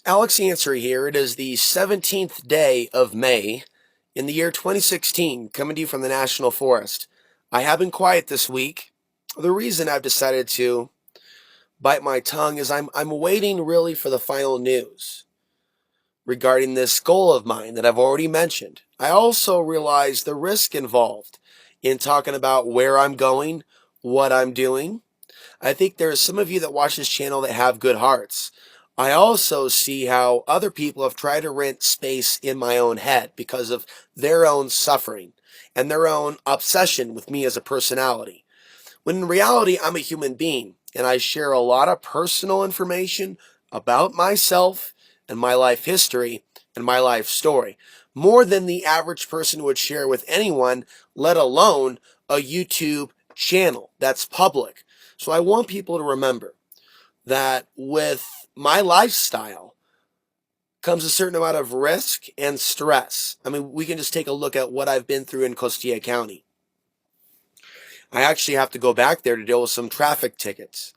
Alex Answer here. It is the 17th day of May in the year 2016, coming to you from the National Forest. I have been quiet this week. The reason I've decided to bite my tongue is I'm waiting really for the final news regarding this goal of mine that I've already mentioned. I also realize the risk involved in talking about where I'm going, what I'm doing. I think there are some of you that watch this channel that have good hearts. I also see how other people have tried to rent space in my own head because of their own suffering and their own obsession with me as a personality. When in reality, I'm a human being and I share a lot of personal information about myself and my life history and my life story. More than the average person would share with anyone, let alone a YouTube channel that's public. So I want people to remember that with my lifestyle comes a certain amount of risk and stress. I mean, we can just take a look at what I've been through in Costilla County. I actually have to go back there to deal with some traffic tickets.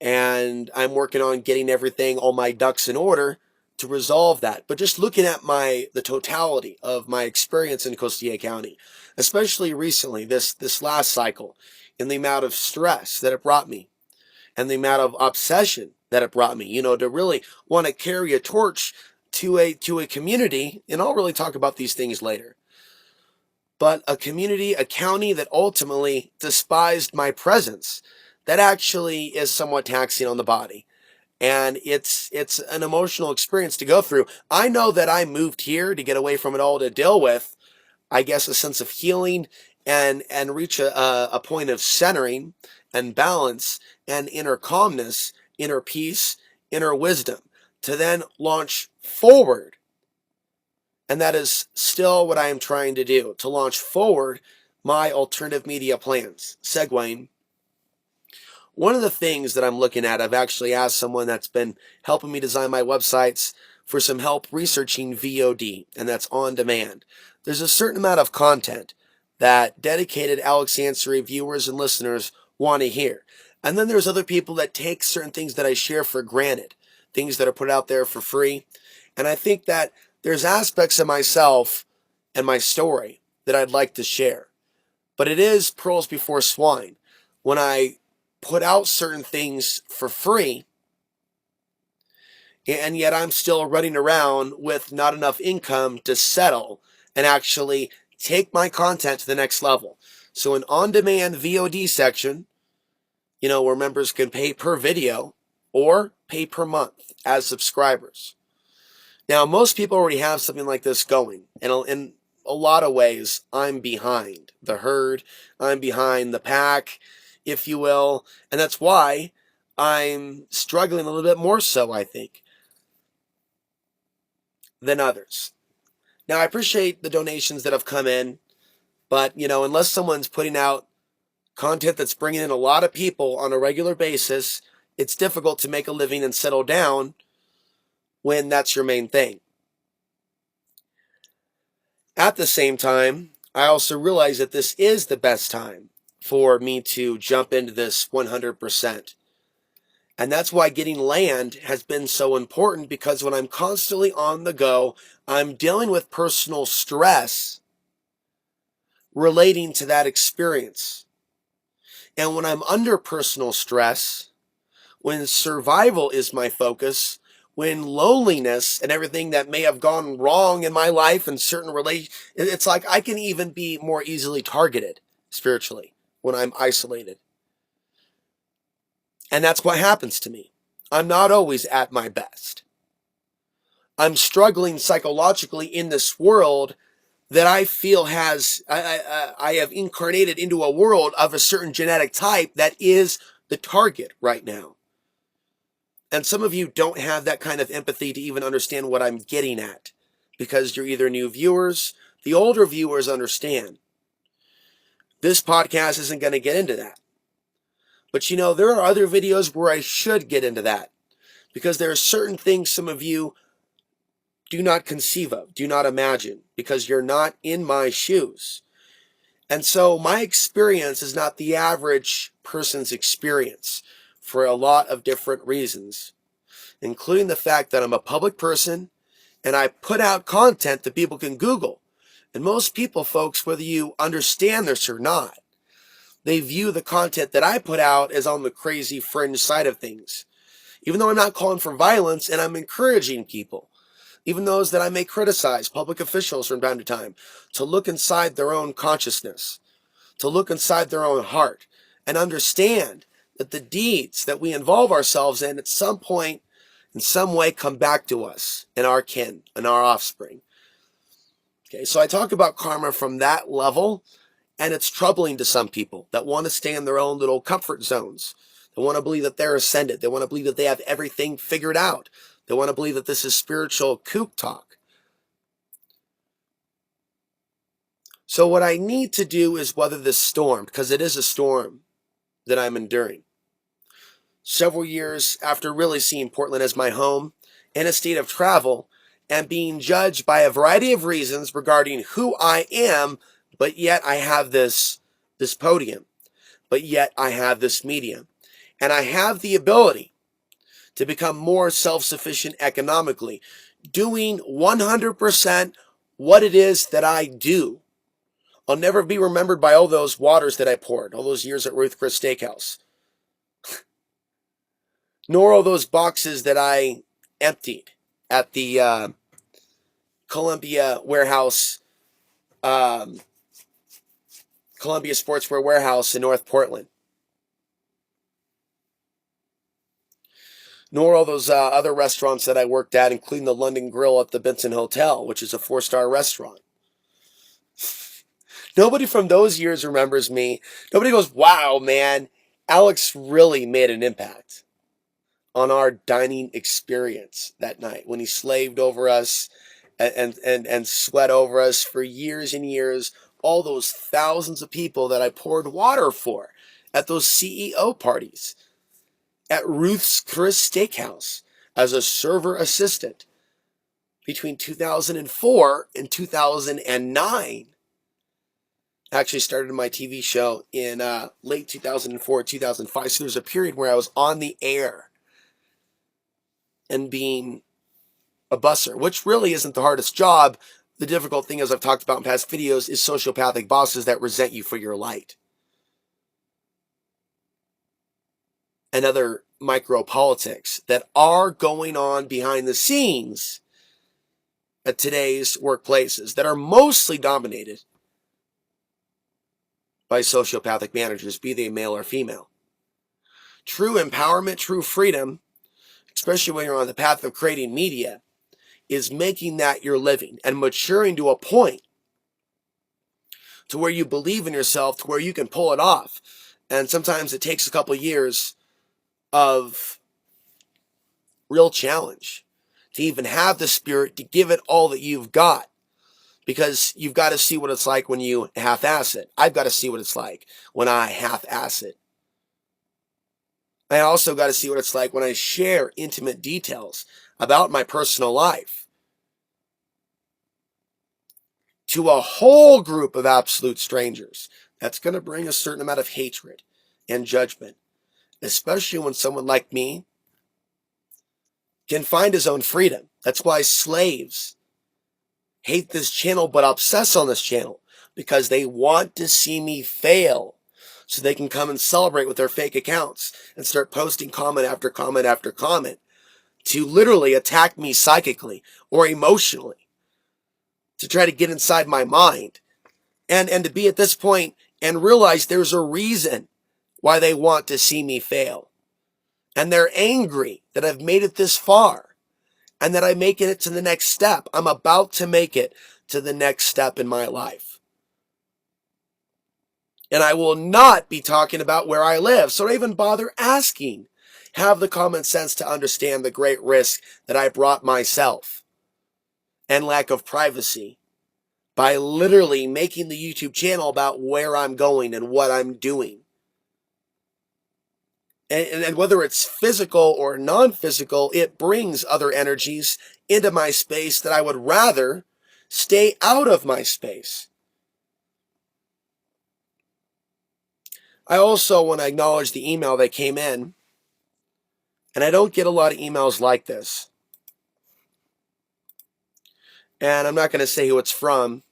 And I'm working on getting everything, all my ducks in order to resolve that. But just looking at the totality of my experience in Costilla County, especially recently, this last cycle, and the amount of stress that it brought me, and the amount of obsession that it brought me, to really want to carry a torch to a community, and I'll really talk about these things later. But a community, a county that ultimately despised my presence, that actually is somewhat taxing on the body. And it's an emotional experience to go through. I know that I moved here to get away from it all, to deal with, I guess, a sense of healing and reach a point of centering and balance and inner calmness, inner peace, inner wisdom, to then launch forward. And that is still what I am trying to do, to launch forward my alternative media plans. Segueing, one of the things that I'm looking at, I've actually asked someone that's been helping me design my websites for some help researching VOD, and that's on demand. There's a certain amount of content that dedicated Alex Ansary viewers and listeners want to hear. And then there's other people that take certain things that I share for granted, things that are put out there for free. And I think that there's aspects of myself and my story that I'd like to share. But it is pearls before swine. When I put out certain things for free, and yet I'm still running around with not enough income to settle and actually take my content to the next level. So an on-demand VOD section, where members can pay per video or pay per month as subscribers. Now, most people already have something like this going, and in a lot of ways, I'm behind the herd. I'm behind the pack, if you will, and that's why I'm struggling a little bit more so, I think, than others. Now, I appreciate the donations that have come in, but, unless someone's putting out content that's bringing in a lot of people on a regular basis, it's difficult to make a living and settle down when that's your main thing. At the same time, I also realize that this is the best time for me to jump into this 100%. And that's why getting land has been so important, because when I'm constantly on the go, I'm dealing with personal stress relating to that experience. And when I'm under personal stress, when survival is my focus, when loneliness and everything that may have gone wrong in my life and certain relations, it's like I can even be more easily targeted spiritually when I'm isolated. And that's what happens to me. I'm not always at my best. I'm struggling psychologically in this world that I feel I have incarnated into a world of a certain genetic type that is the target right now. And some of you don't have that kind of empathy to even understand what I'm getting at, because you're either new viewers. The older viewers understand. This podcast isn't going to get into that. But there are other videos where I should get into that, because there are certain things some of you do not conceive of, do not imagine, because you're not in my shoes. And so my experience is not the average person's experience for a lot of different reasons. including the fact that I'm a public person and I put out content that people can Google. And most people, folks, whether you understand this or not, they view the content that I put out as on the crazy fringe side of things. Even though I'm not calling for violence and I'm encouraging people, even those that I may criticize, public officials from time to time, to look inside their own consciousness, to look inside their own heart, and understand that the deeds that we involve ourselves in at some point, in some way, come back to us and our kin and our offspring. Okay, so I talk about karma from that level, and it's troubling to some people that want to stay in their own little comfort zones. They want to believe that they're ascended. They want to believe that they have everything figured out. They want to believe that this is spiritual kook talk. So what I need to do is weather this storm, because it is a storm that I'm enduring. Several years after really seeing Portland as my home, in a state of travel, and being judged by a variety of reasons regarding who I am, but yet I have this podium, but yet I have this medium, and I have the ability to become more self-sufficient economically, doing 100% what it is that I do. I'll never be remembered by all those waters that I poured, all those years at Ruth Chris Steakhouse, nor all those boxes that I emptied at the Columbia Warehouse, Columbia Sportswear Warehouse in North Portland, nor all those other restaurants that I worked at, including the London Grill at the Benson Hotel, which is a 4-star restaurant. Nobody from those years remembers me. Nobody goes, wow, man, Alex really made an impact on our dining experience that night when he slaved over us and sweat over us for years and years. All those thousands of people that I poured water for at those CEO parties, at Ruth's Chris Steakhouse as a server assistant between 2004 and 2009. Actually started my TV show in late 2004, 2005. So there's a period where I was on the air and being a busser, which really isn't the hardest job. The difficult thing, as I've talked about in past videos, is sociopathic bosses that resent you for your light. And other micro politics that are going on behind the scenes at today's workplaces that are mostly dominated by sociopathic managers, be they male or female. True empowerment, true freedom, especially when you're on the path of creating media, is making that your living and maturing to a point to where you believe in yourself, to where you can pull it off. And sometimes it takes a couple of years of real challenge to even have the spirit to give it all that you've got. Because you've got to see what it's like when you half-ass it. I've got to see what it's like when I half-ass it. I also got to see what it's like when I share intimate details about my personal life to a whole group of absolute strangers. That's going to bring a certain amount of hatred and judgment, especially when someone like me can find his own freedom. That's why slaves hate this channel but obsess on this channel, because they want to see me fail so they can come and celebrate with their fake accounts and start posting comment after comment after comment to literally attack me psychically or emotionally, to try to get inside my mind and to be at this point and realize there's a reason why they want to see me fail. And they're angry that I've made it this far and that I'm making it to the next step. I'm about to make it to the next step in my life. And I will not be talking about where I live, so don't even bother asking. Have the common sense to understand the great risk that I brought myself and lack of privacy by literally making the YouTube channel about where I'm going and what I'm doing. And whether it's physical or non-physical, it brings other energies into my space that I would rather stay out of my space. I also want to acknowledge the email that came in And I don't get a lot of emails like this. And I'm not going to say who it's from.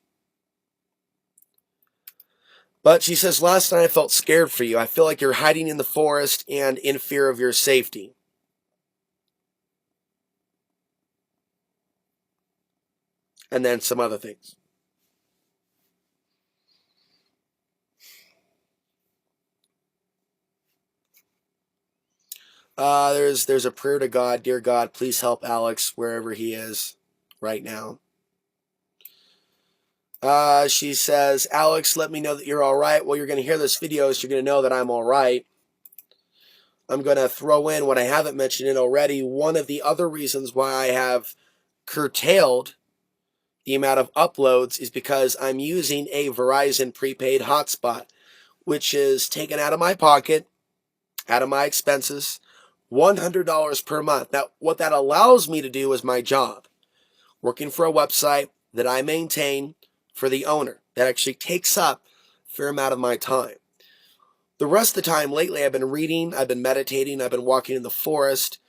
But she says, last night I felt scared for you. I feel like you're hiding in the forest and in fear of your safety. And then some other things. There's a prayer to God. Dear God, please help Alex wherever he is right now. She says, Alex, let me know that you're all right. Well, you're going to hear this video, so you're going to know that I'm all right. I'm going to throw in what I haven't mentioned it already. One of the other reasons why I have curtailed the amount of uploads is because I'm using a Verizon prepaid hotspot, which is taken out of my pocket, out of my expenses, $100 per month. Now, what that allows me to do is my job, working for a website that I maintain for the owner. That actually takes up a fair amount of my time. The rest of the time lately, I've been reading, I've been meditating, I've been walking in the forest,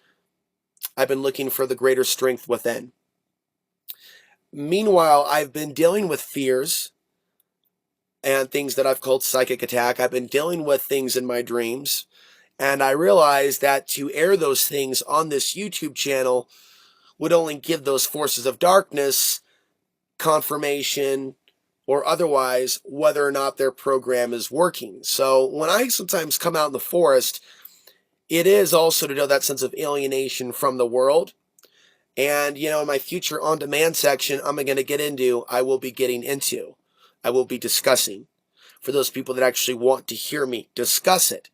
I've been looking for the greater strength within. Meanwhile, I've been dealing with fears and things that I've called psychic attack. I've been dealing with things in my dreams. And I realized that to air those things on this YouTube channel would only give those forces of darkness confirmation or otherwise whether or not their program is working. So when I sometimes come out in the forest, it is also to know that sense of alienation from the world. And, in my future on-demand section, I'm going to get into, I will be getting into, I will be discussing, for those people that actually want to hear me discuss it,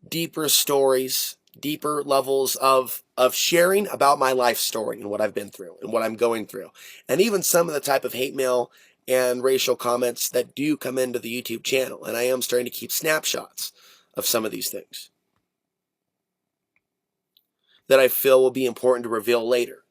deeper stories, deeper levels of sharing about my life story and what I've been through and what I'm going through. And even some of the type of hate mail and racial comments that do come into the YouTube channel. And I am starting to keep snapshots of some of these things that I feel will be important to reveal later.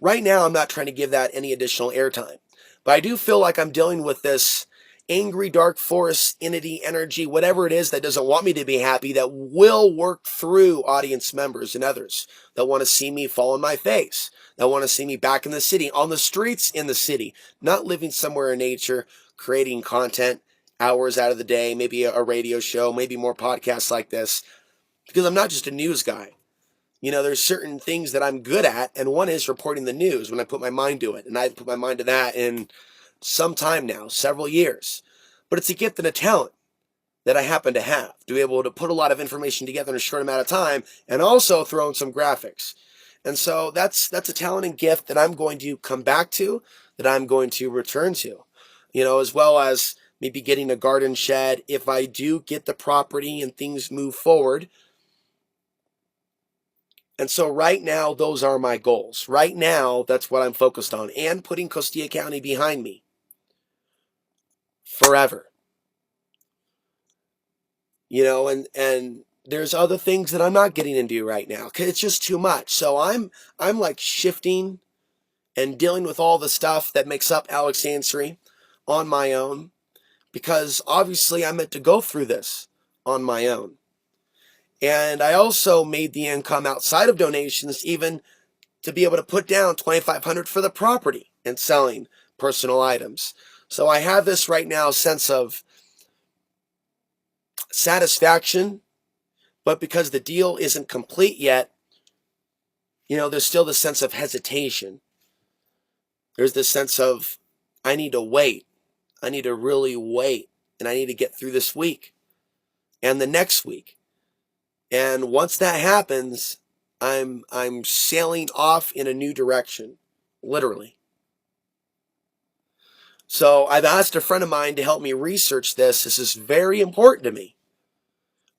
Right now, I'm not trying to give that any additional airtime, but I do feel like I'm dealing with this angry dark forest entity energy, whatever it is that doesn't want me to be happy, that will work through audience members and others that want to see me fall on my face, that want to see me back in the city, on the streets in the city, not living somewhere in nature, creating content hours out of the day, maybe a radio show, maybe more podcasts like this, because I'm not just a news guy. There's certain things that I'm good at, and one is reporting the news when I put my mind to it. And I put my mind to that in some time now, several years. But it's a gift and a talent that I happen to have, to be able to put a lot of information together in a short amount of time and also throw in some graphics. And so that's a talent and gift that I'm going to come back to, that I'm going to return to, as well as maybe getting a garden shed if I do get the property and things move forward. And so right now, those are my goals. Right now, that's what I'm focused on, and putting Costilla County behind me forever. And there's other things that I'm not getting into right now because it's just too much. So I'm like shifting and dealing with all the stuff that makes up Alex Ansary on my own, because obviously I'm meant to go through this on my own. And I also made the income outside of donations even to be able to put down $2,500 for the property and selling personal items. So I have this right now sense of satisfaction, but because the deal isn't complete yet, there's still this sense of hesitation. There's this sense of, I need to wait. I need to really wait. And I need to get through this week and the next week. And once that happens, I'm sailing off in a new direction, literally. So I've asked a friend of mine to help me research this. This is very important to me.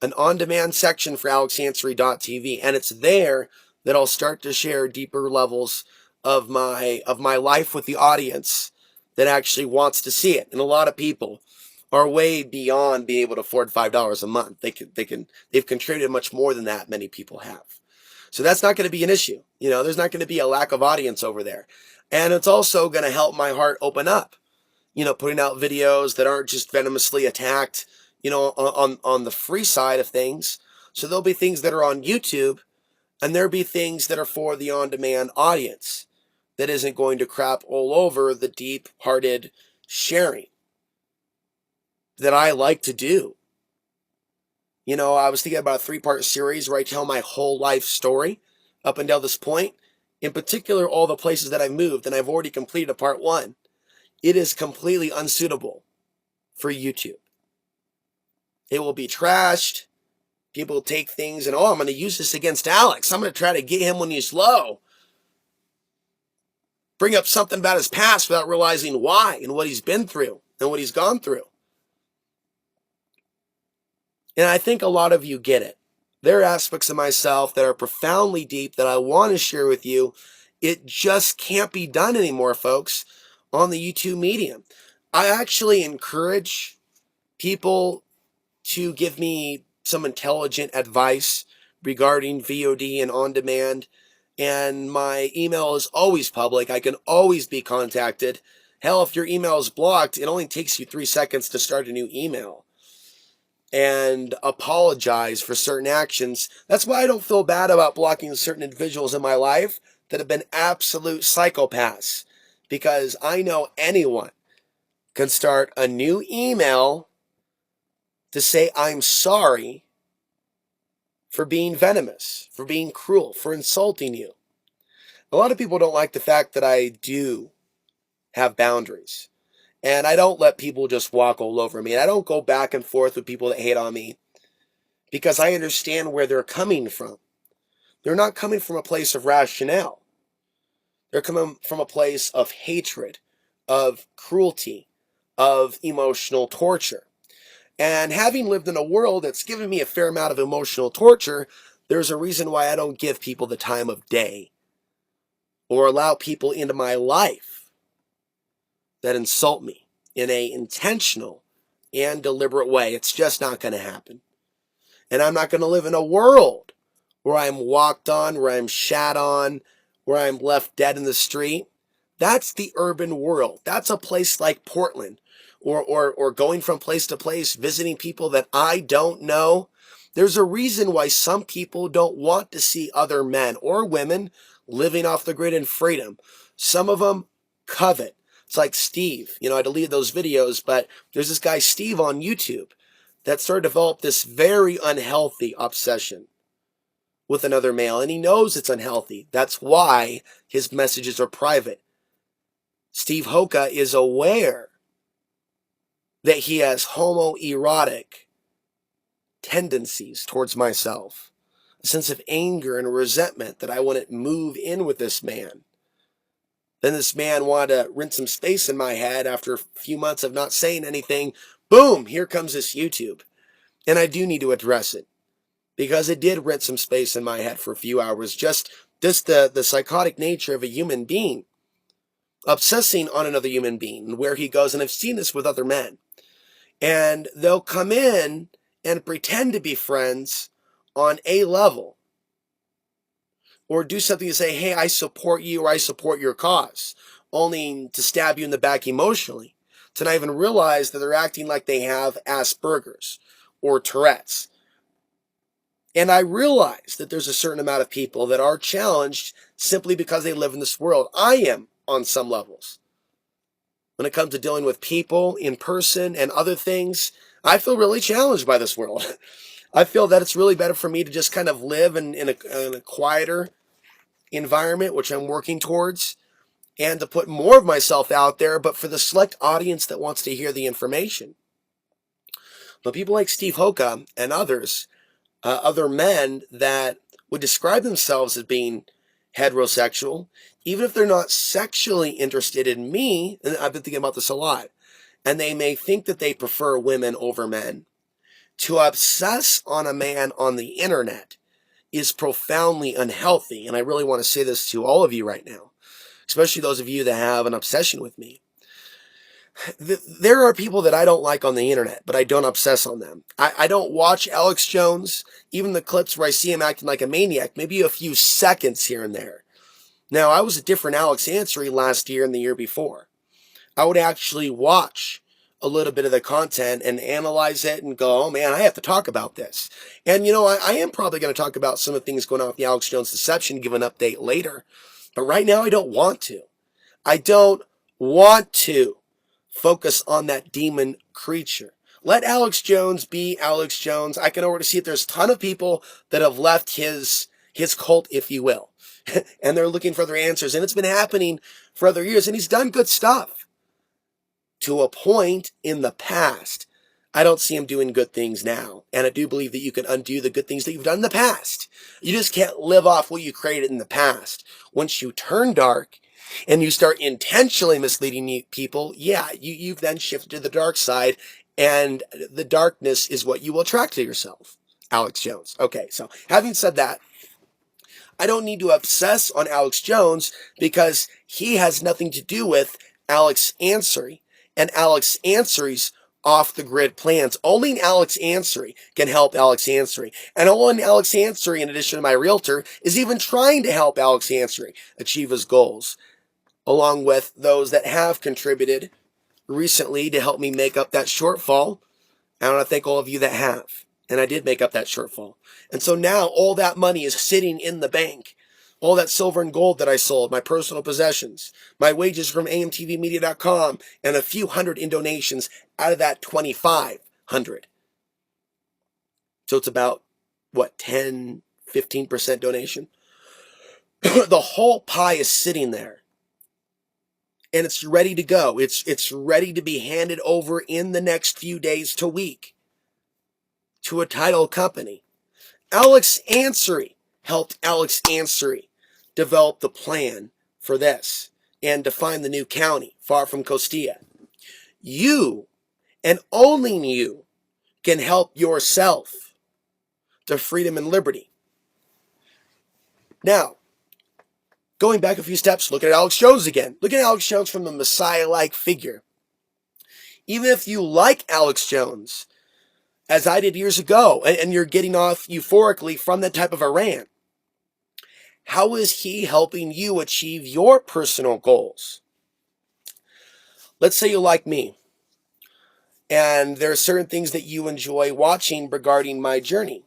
An on-demand section for alexansary.tv, and it's there that I'll start to share deeper levels of my life with the audience that actually wants to see it. And a lot of people are way beyond being able to afford $5 a month. They've contributed much more than that. Many people have. So that's not going to be an issue. There's not going to be a lack of audience over there. And it's also going to help my heart open up. Putting out videos that aren't just venomously attacked, on the free side of things. So there'll be things that are on YouTube, and there'll be things that are for the on-demand audience that isn't going to crap all over the deep-hearted sharing that I like to do. You know, I was thinking about a 3-part series where I tell my whole life story up until this point. In particular, all the places that I've moved, and I've already completed a part 1. It is completely unsuitable for YouTube. It will be trashed. People take things and, oh, I'm going to use this against Alex. I'm going to try to get him when he's low. Bring up something about his past without realizing why and what he's been through and what he's gone through. And I think a lot of you get it. There are aspects of myself that are profoundly deep that I want to share with you. It just can't be done anymore, folks, on the YouTube medium. I actually encourage people to give me some intelligent advice regarding VOD and on demand. And my email is always public. I can always be contacted. Hell, if your email is blocked, it only takes you 3 seconds to start a new email and apologize for certain actions. That's why I don't feel bad about blocking certain individuals in my life that have been absolute psychopaths, because I know anyone can start a new email to say I'm sorry for being venomous, for being cruel, for insulting you. A lot of people don't like the fact that I do have boundaries. And I don't let people just walk all over me. And I don't go back and forth with people that hate on me, because I understand where they're coming from. They're not coming from a place of rationale. They're coming from a place of hatred, of cruelty, of emotional torture. And having lived in a world that's given me a fair amount of emotional torture, there's a reason why I don't give people the time of day or allow people into my life that insult me in an intentional and deliberate way. It's just not going to happen. And I'm not going to live in a world where I'm walked on, where I'm shat on, where I'm left dead in the street. That's the urban world. That's a place like Portland, or going from place to place, visiting people that I don't know. There's a reason why some people don't want to see other men or women living off the grid in freedom. Some of them covet. It's like Steve. You know, I deleted those videos, but there's this guy, Steve, on YouTube that started to develop this very unhealthy obsession with another male, and he knows it's unhealthy. That's why his messages are private. Steve Hoka is aware that he has homoerotic tendencies towards myself, a sense of anger and resentment that I wouldn't move in with this man. Then this man wanted to rent some space in my head after a few months of not saying anything. Boom, here comes this YouTube. And I do need to address it, because it did rent some space in my head for a few hours. Just the psychotic nature of a human being obsessing on another human being and where he goes. And I've seen this with other men. And they'll come in and pretend to be friends on a level, or do something to say, hey, I support you, or I support your cause, only to stab you in the back emotionally, to not even realize that they're acting like they have Asperger's or Tourette's. And I realize that there's a certain amount of people that are challenged simply because they live in this world. I am on some levels. When it comes to dealing with people in person and other things, I feel really challenged by this world. I feel that it's really better for me to just kind of live in a quieter environment, which I'm working towards, and to put more of myself out there, but for the select audience that wants to hear the information. But people like Steve Hoka and others, other men that would describe themselves as being heterosexual, even if they're not sexually interested in me, and I've been thinking about this a lot, and they may think that they prefer women over men, to obsess on a man on the internet is profoundly unhealthy. And I really want to say this to all of you right now, especially those of you that have an obsession with me. There are people that I don't like on the internet, but I don't obsess on them. I don't watch Alex Jones, even the clips where I see him acting like a maniac, maybe a few seconds here and there. Now, I was a different Alex Ansary last year and the year before. I would actually watch a little bit of the content and analyze it and go, oh man, I have to talk about this. And I am probably going to talk about some of the things going on with the Alex Jones deception, give an update later. But right now, I don't want to. I don't want to focus on that demon creature. Let Alex Jones be Alex Jones. I can already see that there's a ton of people that have left his cult, if you will, and they're looking for their answers. And it's been happening for other years, and he's done good stuff to a point in the past. I don't see him doing good things now. And I do believe that you can undo the good things that you've done in the past. You just can't live off what you created in the past. Once you turn dark and you start intentionally misleading people, yeah, you've then shifted to the dark side, and the darkness is what you will attract to yourself. Alex Jones. Okay, so having said that, I don't need to obsess on Alex Jones because he has nothing to do with Alex Ansary and Alex Ansary's off-the-grid plans. Only Alex Ansary can help Alex Ansary. And only Alex Ansary, in addition to my realtor, is even trying to help Alex Ansary achieve his goals, along with those that have contributed recently to help me make up that shortfall. I want to thank all of you that have. And I did make up that shortfall. And so now all that money is sitting in the bank. All that silver and gold that I sold, my personal possessions, my wages from amtvmedia.com, and a few hundred in donations out of that 2,500. So it's about, 10, 15% donation? The whole pie is sitting there. And it's ready to go. It's ready to be handed over in the next few days to week to a title company. Alex Ansary helped Alex Ansary develop the plan for this and define the new county far from Costilla. You, and only you, can help yourself to freedom and liberty. Now, going back a few steps, look at Alex Jones again. Look at Alex Jones from the Messiah-like figure. Even if you like Alex Jones, as I did years ago, and you're getting off euphorically from that type of a rant, how is he helping you achieve your personal goals? Let's say you like me, and there are certain things that you enjoy watching regarding my journey.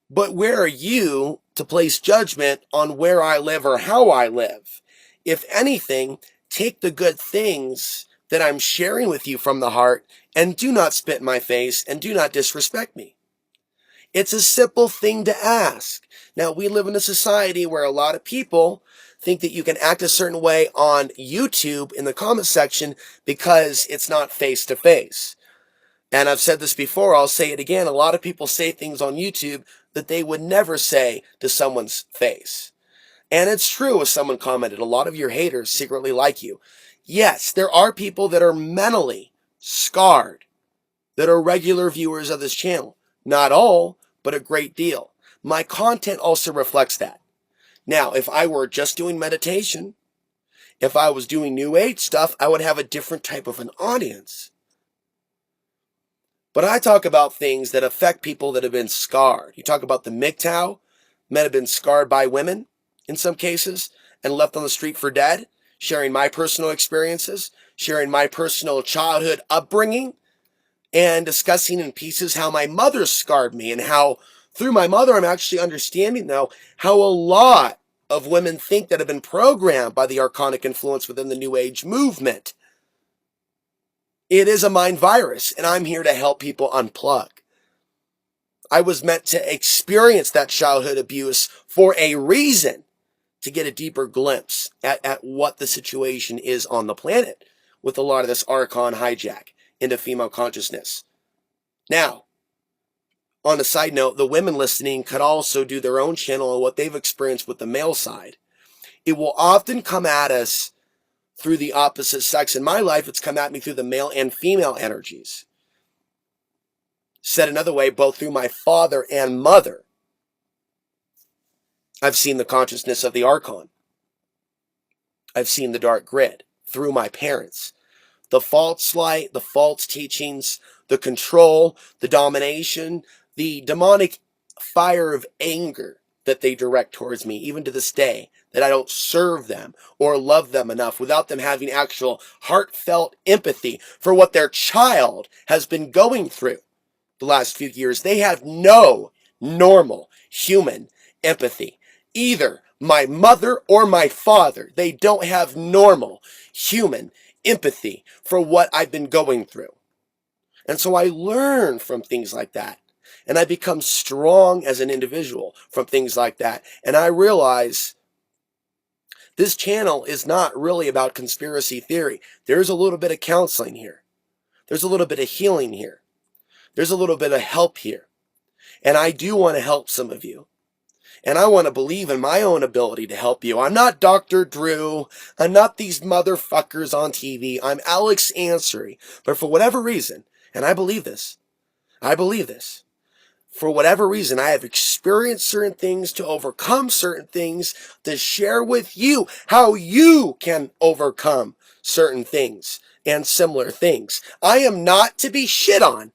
But where are you to place judgment on where I live or how I live? If anything, take the good things that I'm sharing with you from the heart, and do not spit in my face, and do not disrespect me. It's a simple thing to ask. Now, we live in a society where a lot of people think that you can act a certain way on YouTube in the comment section because it's not face-to-face. And I've said this before, I'll say it again. A lot of people say things on YouTube that they would never say to someone's face. And it's true, as someone commented, a lot of your haters secretly like you. Yes, there are people that are mentally scarred, that are regular viewers of this channel. Not all, but a great deal. My content also reflects that. Now, if I were just doing meditation, if I was doing New Age stuff, I would have a different type of an audience. But I talk about things that affect people that have been scarred. You talk about the MGTOW, men have been scarred by women, in some cases, and left on the street for dead, sharing my personal experiences, sharing my personal childhood upbringing, and discussing in pieces how my mother scarred me, and how through my mother I'm actually understanding now how a lot of women think that have been programmed by the archonic influence within the New Age movement. It is a mind virus, and I'm here to help people unplug. I was meant to experience that childhood abuse for a reason, to get a deeper glimpse at what the situation is on the planet with a lot of this archon hijack into female consciousness. Now, on a side note, the women listening could also do their own channel on what they've experienced with the male side. It will often come at us through the opposite sex. In my life, it's come at me through the male and female energies. Said another way, both through my father and mother, I've seen the consciousness of the archon. I've seen the dark grid through my parents. The false light, the false teachings, the control, the domination, the demonic fire of anger that they direct towards me, even to this day, that I don't serve them or love them enough without them having actual heartfelt empathy for what their child has been going through the last few years. They have no normal human empathy. Either my mother or my father, they don't have normal human empathy for what I've been going through. And so I learn from things like that. And I become strong as an individual from things like that. And I realize this channel is not really about conspiracy theory. There's a little bit of counseling here. There's a little bit of healing here. There's a little bit of help here. And I do want to help some of you. And I want to believe in my own ability to help you. I'm not Dr. Drew. I'm not these motherfuckers on TV. I'm Alex Ansary. But for whatever reason, and I believe this, for whatever reason, I have experienced certain things to overcome certain things to share with you how you can overcome certain things and similar things. I am not to be shit on.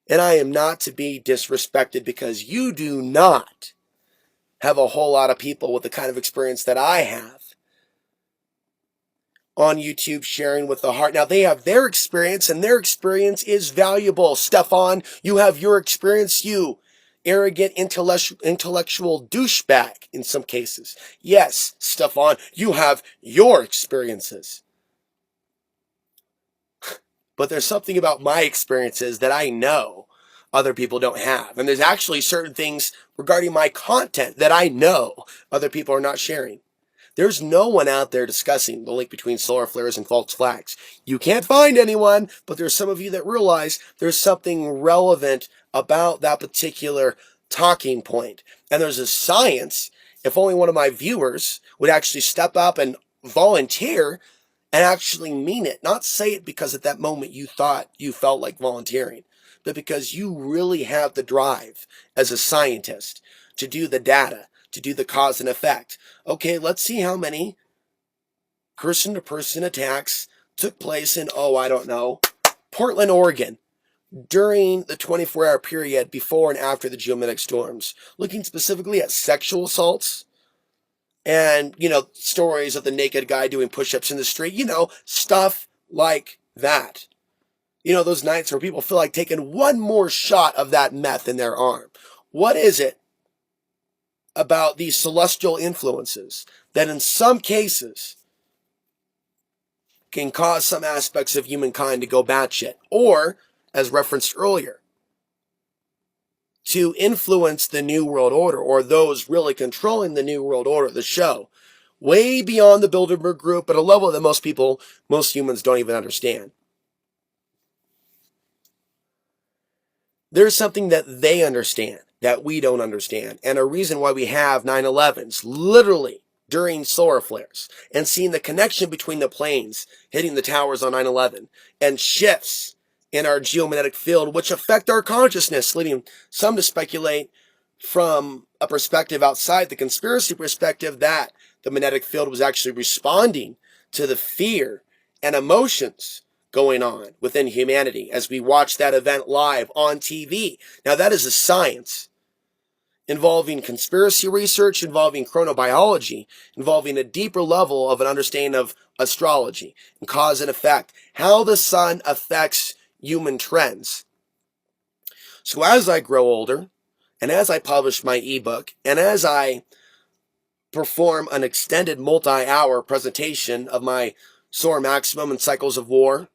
And I am not to be disrespected because you do not have a whole lot of people with the kind of experience that I have on YouTube sharing with the heart. Now, they have their experience, and their experience is valuable. Stefan, you have your experience, you arrogant intellectual douchebag in some cases. Yes, Stefan, you have your experiences. But there's something about my experiences that I know other people don't have. And there's actually certain things regarding my content that I know other people are not sharing. There's no one out there discussing the link between solar flares and false flags. You can't find anyone, but there's some of you that realize there's something relevant about that particular talking point. And there's a science. If only one of my viewers would actually step up and volunteer and actually mean it, not say it because at that moment you thought you felt like volunteering, but because you really have the drive as a scientist to do the data, to do the cause and effect. Okay, let's see how many person-to-person attacks took place in, I don't know, Portland, Oregon, during the 24-hour period before and after the geomagnetic storms, looking specifically at sexual assaults, and, stories of the naked guy doing push-ups in the street, stuff like that. Those nights where people feel like taking one more shot of that meth in their arm. What is it about these celestial influences that in some cases can cause some aspects of humankind to go batshit? Or, as referenced earlier, to influence the New World Order, or those really controlling the New World Order, the show, way beyond the Bilderberg Group at a level that most humans don't even understand. There's something that they understand that we don't understand, and a reason why we have 9/11s literally during solar flares, and seeing the connection between the planes hitting the towers on 9/11 and shifts in our geomagnetic field, which affect our consciousness, leading some to speculate from a perspective outside the conspiracy perspective that the magnetic field was actually responding to the fear and emotions going on within humanity as we watch that event live on TV. Now, that is a science involving conspiracy research, involving chronobiology, involving a deeper level of an understanding of astrology and cause and effect, how the sun affects human trends. So as I grow older, and as I publish my ebook, and as I perform an extended multi-hour presentation of my solar maximum and cycles of war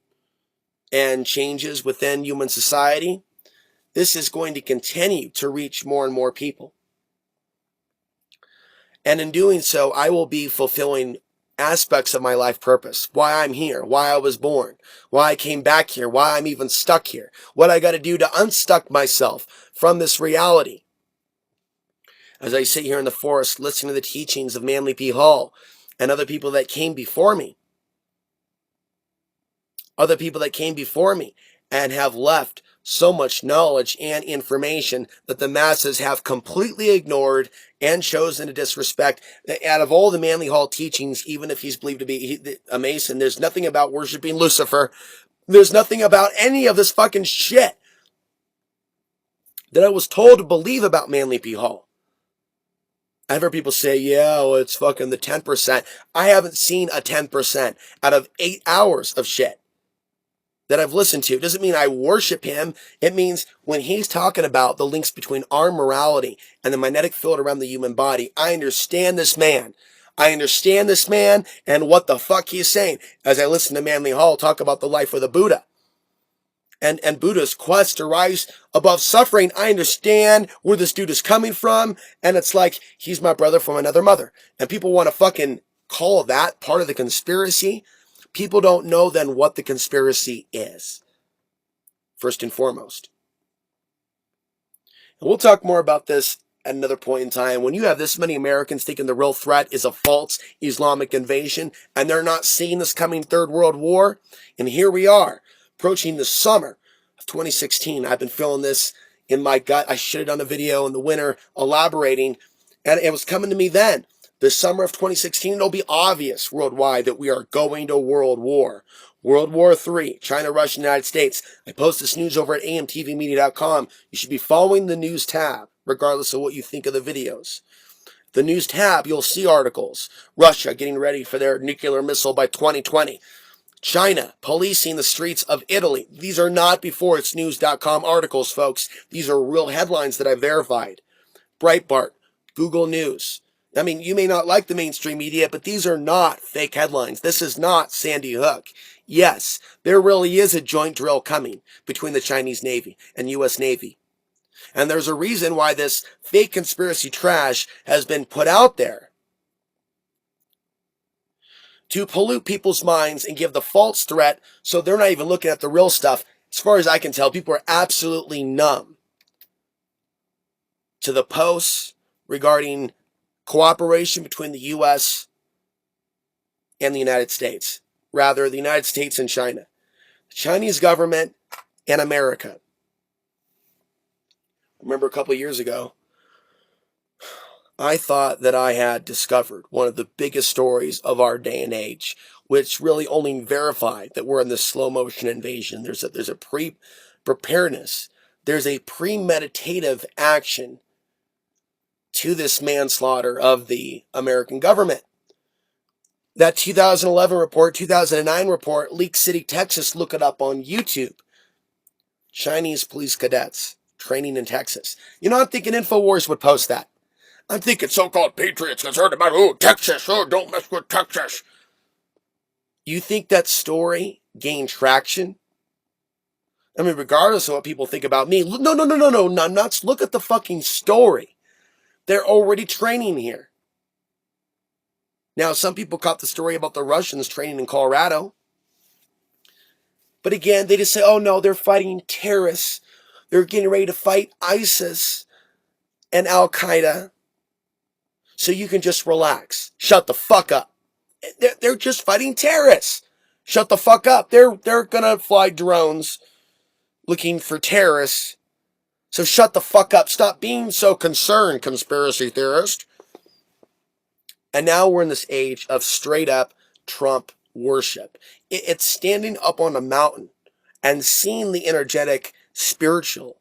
and changes within human society, this is going to continue to reach more and more people. And in doing so, I will be fulfilling aspects of my life purpose, why I'm here, why I was born, why I came back here, why I'm even stuck here, what I got to do to unstuck myself from this reality. As I sit here in the forest listening to the teachings of Manly P. Hall and other people that came before me, and have left so much knowledge and information that the masses have completely ignored and chosen to disrespect. Out of all the Manly Hall teachings, even if he's believed to be a Mason, there's nothing about worshiping Lucifer. There's nothing about any of this fucking shit that I was told to believe about Manly P. Hall. I've heard people say, yeah, well, it's fucking the 10%. I haven't seen a 10% out of 8 hours of shit that I've listened to. It doesn't mean I worship him. It means when he's talking about the links between our morality and the magnetic field around the human body, I understand this man. I understand this man and what the fuck he's saying as I listen to Manly Hall talk about the life of the Buddha and Buddha's quest to rise above suffering. I understand where this dude is coming from. And it's like, he's my brother from another mother. And people want to fucking call that part of the conspiracy. People don't know then what the conspiracy is, first and foremost. And we'll talk more about this at another point in time. When you have this many Americans thinking the real threat is a false Islamic invasion, and they're not seeing this coming Third World War, and here we are, approaching the summer of 2016. I've been feeling this in my gut. I should have done a video in the winter elaborating, and it was coming to me then. The summer of 2016, it'll be obvious worldwide that we are going to World War. World War III, China, Russia, United States. I post this news over at amtvmedia.com. You should be following the news tab, regardless of what you think of the videos. The news tab, you'll see articles. Russia getting ready for their nuclear missile by 2020. China policing the streets of Italy. These are not beforeitsnews.com articles, folks. These are real headlines that I verified. Breitbart, Google News. I mean, you may not like the mainstream media, but these are not fake headlines. This is not Sandy Hook. Yes, there really is a joint drill coming between the Chinese Navy and U.S. Navy. And there's a reason why this fake conspiracy trash has been put out there to pollute people's minds and give the false threat so they're not even looking at the real stuff. As far as I can tell, people are absolutely numb to the posts regarding cooperation between the U.S. and the United States. Rather, the United States and China. The Chinese government and America. I remember a couple of years ago, I thought that I had discovered one of the biggest stories of our day and age, which really only verified that we're in this slow motion invasion. There's a preparedness. There's a premeditative action to this manslaughter of the American government. That 2011 report, 2009 report, Leak City, Texas, look it up on YouTube. Chinese police cadets training in Texas. You know, I'm thinking InfoWars would post that. I'm thinking so-called patriots concerned about, Texas, don't mess with Texas. You think that story gained traction? I mean, regardless of what people think about me, no, nuts. Look at the fucking story. They're already training here. Now, some people caught the story about the Russians training in Colorado. But again, they just say, oh no, they're fighting terrorists. They're getting ready to fight ISIS and Al-Qaeda. So you can just relax. Shut the fuck up. They're just fighting terrorists. Shut the fuck up. They're gonna fly drones looking for terrorists. So shut the fuck up. Stop being so concerned, conspiracy theorist. And now we're in this age of straight up Trump worship. It's standing up on a mountain and seeing the energetic, spiritual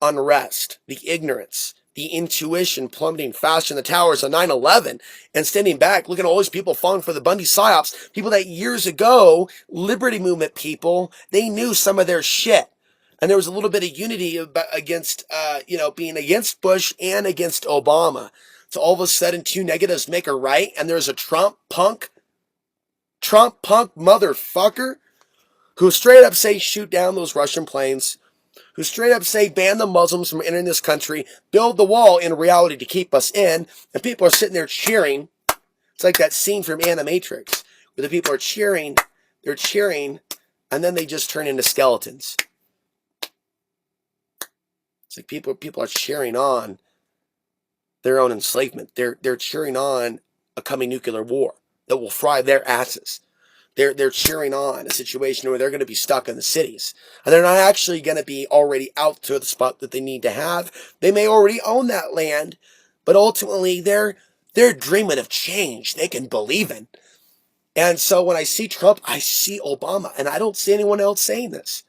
unrest, the ignorance, the intuition plummeting faster in the towers of 9/11, and standing back, looking at all these people falling for the Bundy psyops, people that years ago, Liberty Movement people, they knew some of their shit. And there was a little bit of unity against, being against Bush and against Obama. So all of a sudden, two negatives make a right, and there's a Trump punk motherfucker who straight up say shoot down those Russian planes, who straight up say ban the Muslims from entering this country, build the wall in reality to keep us in, and people are sitting there cheering. It's like that scene from Animatrix, where the people are cheering, they're cheering, and then they just turn into skeletons. It's like people are cheering on their own enslavement. They're cheering on a coming nuclear war that will fry their asses. They're cheering on a situation where they're going to be stuck in the cities. And they're not actually going to be already out to the spot that they need to have. They may already own that land, but ultimately they're dreaming of change they can believe in. And so when I see Trump, I see Obama, and I don't see anyone else saying this.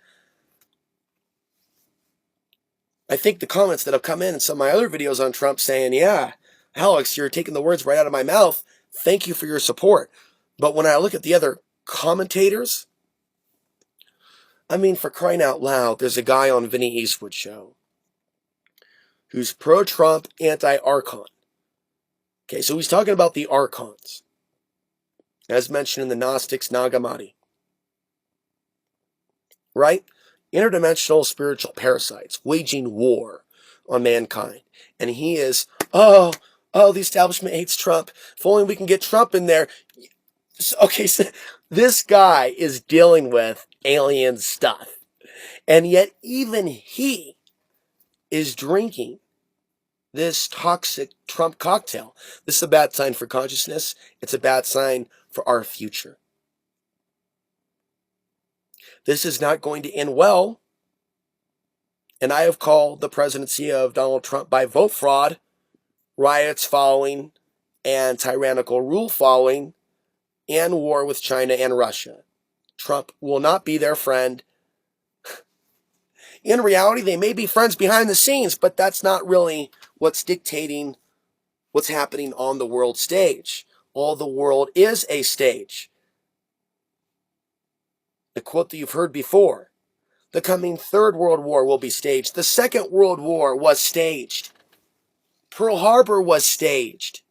I think the comments that have come in some of my other videos on Trump saying, yeah, Alex, you're taking the words right out of my mouth. Thank you for your support. But when I look at the other commentators, I mean, for crying out loud, there's a guy on Vinny Eastwood's show who's pro-Trump, anti-Archon. Okay, so he's talking about the Archons, as mentioned in the Gnostics Nag Hammadi. Right? Interdimensional spiritual parasites waging war on mankind. And he is, the establishment hates Trump. If only we can get Trump in there. Okay, so this guy is dealing with alien stuff. And yet even he is drinking this toxic Trump cocktail. This is a bad sign for consciousness. It's a bad sign for our future. This is not going to end well. And I have called the presidency of Donald Trump by vote fraud, riots following, and tyrannical rule following, and war with China and Russia. Trump will not be their friend. In reality, they may be friends behind the scenes, but that's not really what's dictating what's happening on the world stage. All the world is a stage. The quote that you've heard before. The coming Third World War will be staged. The Second World War was staged. Pearl Harbor was staged.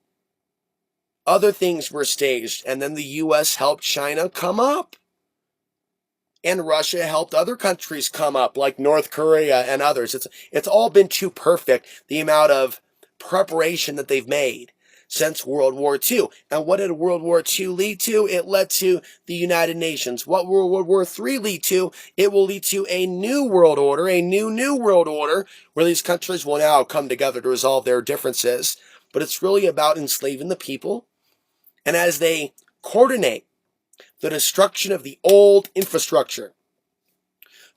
Other things were staged. And then the U.S. helped China come up. And Russia helped other countries come up, like North Korea and others. It's all been too perfect, the amount of preparation that they've made since World War II. And what did World War II lead to? It led to the United Nations. What will World War III lead to? It will lead to a new world order, a new world order, where these countries will now come together to resolve their differences. But it's really about enslaving the people. And as they coordinate the destruction of the old infrastructure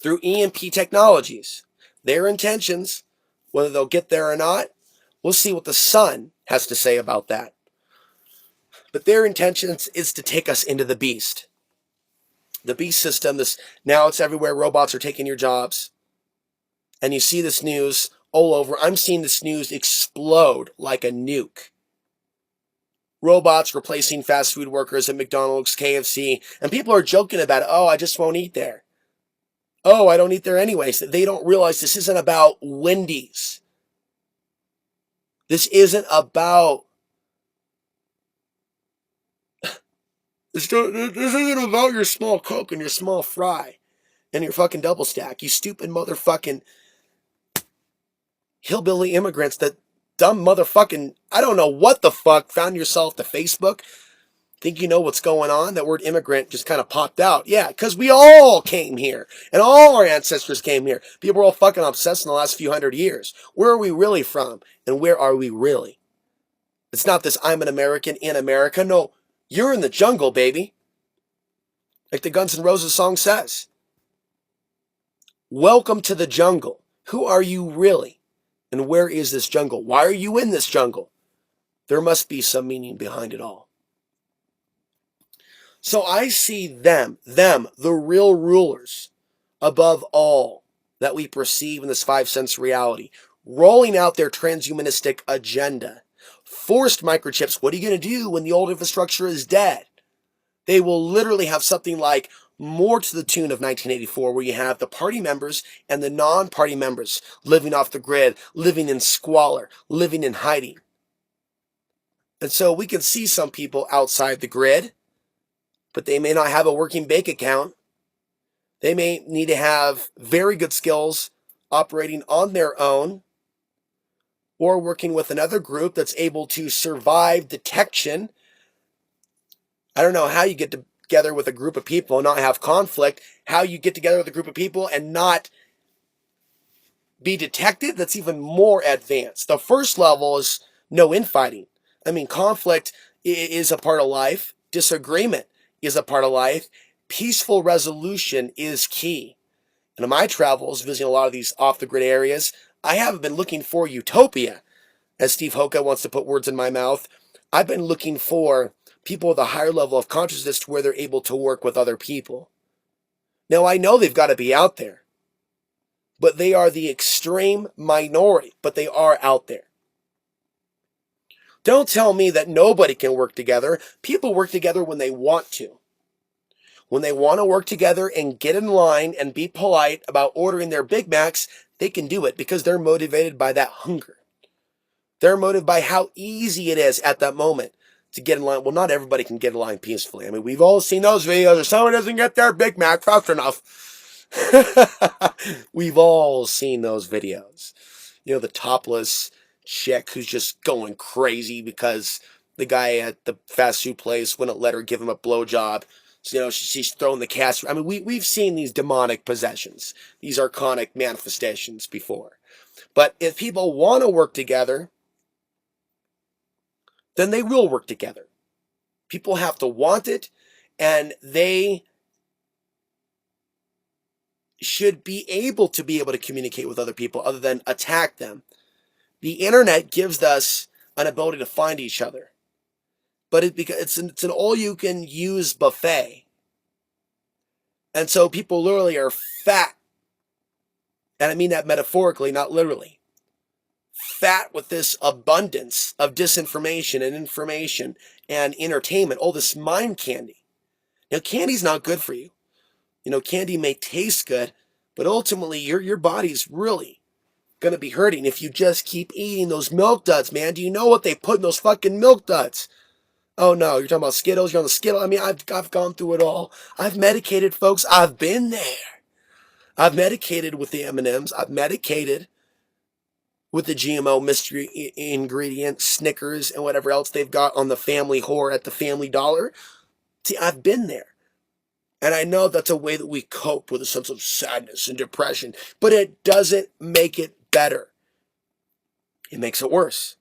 through EMP technologies, their intentions, whether they'll get there or not, we'll see what the sun has to say about that. But their intentions is to take us into the beast. The beast system, now it's everywhere. Robots are taking your jobs. And you see this news all over. I'm seeing this news explode like a nuke. Robots replacing fast food workers at McDonald's, KFC, and people are joking about it. Oh, I just won't eat there. Oh, I don't eat there anyways. They don't realize this isn't about Wendy's. This isn't about this isn't about your small Coke and your small fry and your fucking double stack. You stupid motherfucking hillbilly immigrants, that dumb motherfucking, I don't know what the fuck, found yourself to Facebook. Think you know what's going on? That word immigrant just kind of popped out. Yeah, because we all came here. And all our ancestors came here. People were all fucking obsessed in the last few hundred years. Where are we really from? And where are we really? It's not this I'm an American in America. No, you're in the jungle, baby. Like the Guns N' Roses song says. Welcome to the jungle. Who are you really? And where is this jungle? Why are you in this jungle? There must be some meaning behind it all. So I see them, the real rulers, above all that we perceive in this five-sense reality, rolling out their transhumanistic agenda. Forced microchips, what are you going to do when the old infrastructure is dead? They will literally have something like more to the tune of 1984, where you have the party members and the non-party members living off the grid, living in squalor, living in hiding. And so we can see some people outside the grid, but they may not have a working bank account. They may need to have very good skills operating on their own or working with another group that's able to survive detection. I don't know how you get together with a group of people and not have conflict, how you get together with a group of people and not be detected. That's even more advanced. The first level is no infighting. I mean, conflict is a part of life. Disagreement is a part of life. Peaceful resolution is key. And in my travels, visiting a lot of these off-the-grid areas, I haven't been looking for utopia, as Steve Hoka wants to put words in my mouth. I've been looking for people with a higher level of consciousness to where they're able to work with other people. Now, I know they've got to be out there. but they are the extreme minority, but they are out there. Don't tell me that nobody can work together. People work together when they want to. When they want to work together and get in line and be polite about ordering their Big Macs, they can do it because they're motivated by that hunger. They're motivated by how easy it is at that moment to get in line. Well, not everybody can get in line peacefully. I mean, we've all seen those videos. If someone doesn't get their Big Mac fast enough, we've all seen those videos. You know, the topless chick who's just going crazy because the guy at the fast food place wouldn't let her give him a blowjob. So, you know, she's throwing the cast. I mean, we've seen these demonic possessions, these archonic manifestations before. But if people want to work together, then they will work together. People have to want it, and they should be able to communicate with other people other than attack them. The internet gives us an ability to find each other, but it's an all-you-can-use buffet. And so people literally are fat, and I mean that metaphorically, not literally. Fat with this abundance of disinformation and information and entertainment, all this mind candy. Now, candy's not good for you. You know, candy may taste good, but ultimately your body's really going to be hurting if you just keep eating those milk duds, man. Do you know what they put in those fucking milk duds? Oh no, you're talking about Skittles, you're on the Skittle. I mean, I've gone through it all. I've medicated, folks. I've been there. I've medicated with the M&Ms. I've medicated with the GMO mystery ingredient, Snickers, and whatever else they've got on the family whore at the Family Dollar. See, I've been there. And I know that's a way that we cope with a sense of sadness and depression, but it doesn't make it better. It makes it worse.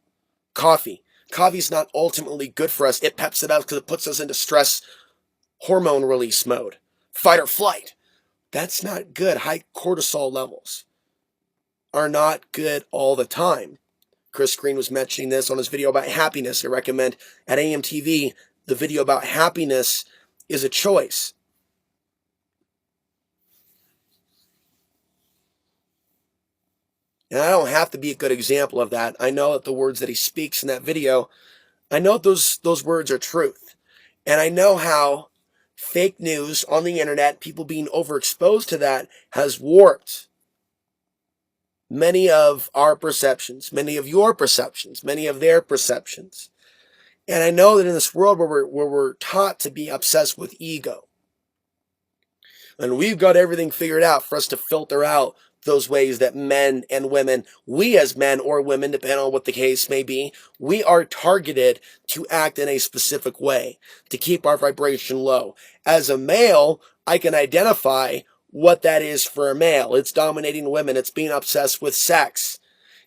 Coffee. Coffee's not ultimately good for us. It peps it up because it puts us into stress hormone release mode. Fight or flight. That's not good. High cortisol levels are not good all the time. Chris Green was mentioning this on his video about happiness. I recommend at AMTV, the video about happiness is a choice. And I don't have to be a good example of that. I know that the words that he speaks in that video, I know those words are truth. And I know how fake news on the internet, people being overexposed to that, has warped many of our perceptions, many of your perceptions, many of their perceptions. And I know that in this world where we're taught to be obsessed with ego, and we've got everything figured out for us to filter out those ways that men and women, we as men or women, depending on what the case may be, we are targeted to act in a specific way to keep our vibration low. As a male, I can identify what that is for a male. It's dominating women. It's being obsessed with sex.